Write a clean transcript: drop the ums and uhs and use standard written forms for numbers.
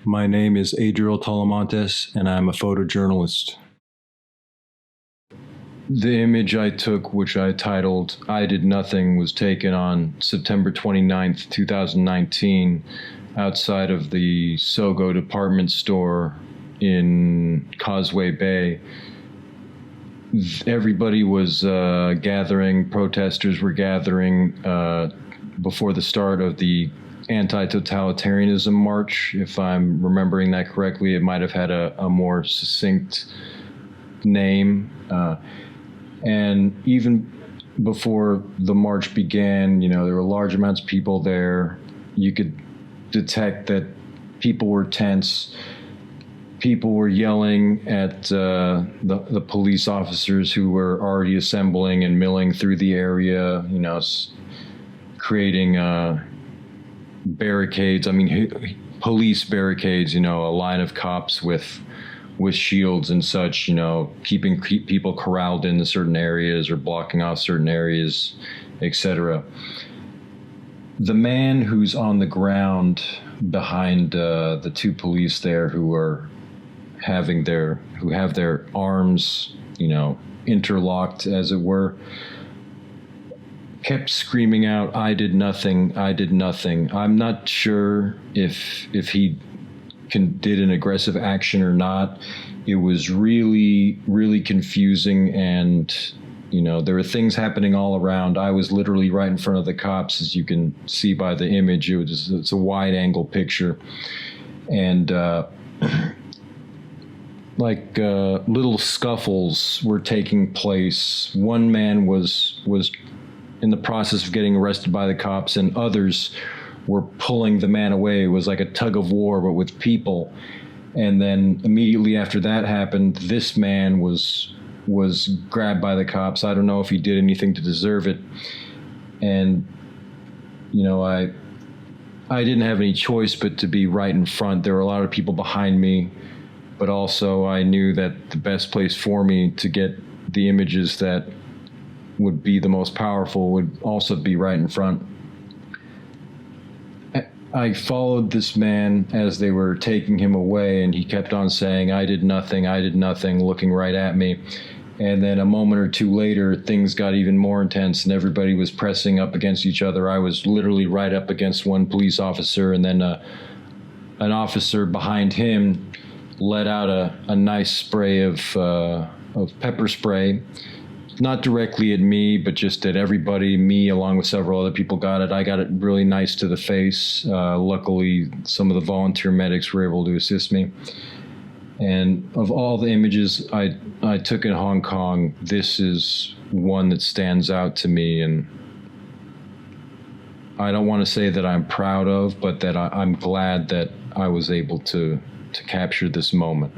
My name is Adryel Talamantes, and I'm a photojournalist. The image I took, which I titled "I Did Nothing," was taken on September 29th, 2019, outside of the Sogo department store in Causeway Bay. Everybody was gathering, protesters were gathering before the start of the anti-totalitarianism march. If I'm remembering that correctly, it might have had a more succinct name. And even before the march began, there were large amounts of people there. You could detect that people were tense. People were yelling at the police officers who were already assembling and milling through the area, creating barricades. I mean, police barricades, a line of cops with shields and such, keeping people corralled into certain areas or blocking off certain areas, etc. The man who's on the ground behind the two police there who have their arms, interlocked, as it were, kept screaming out, "I did nothing, I did nothing." I'm not sure if he did an aggressive action or not. It was really, really confusing, and there were things happening all around. I was literally right in front of the cops, as you can see by the image. It's a wide angle picture, and little scuffles were taking place. One man was in the process of getting arrested by the cops, and others were pulling the man away. It was like a tug of war, but with people. And then immediately after that happened, this man was grabbed by the cops. I don't know if he did anything to deserve it. And, I didn't have any choice but to be right in front. There were a lot of people behind me, but also I knew that the best place for me to get the images that would be the most powerful would also be right in front. I followed this man as they were taking him away, and he kept on saying, "I did nothing, I did nothing," looking right at me. And then a moment or two later, things got even more intense, and everybody was pressing up against each other. I was literally right up against one police officer, and then an officer behind him let out a nice spray of pepper spray. Not directly at me, but just at everybody. Me, along with several other people, got it. I got it really nice to the face. Luckily, some of the volunteer medics were able to assist me. And of all the images I took in Hong Kong, this is one that stands out to me. And I don't want to say that I'm proud of, but that I'm glad that I was able to capture this moment.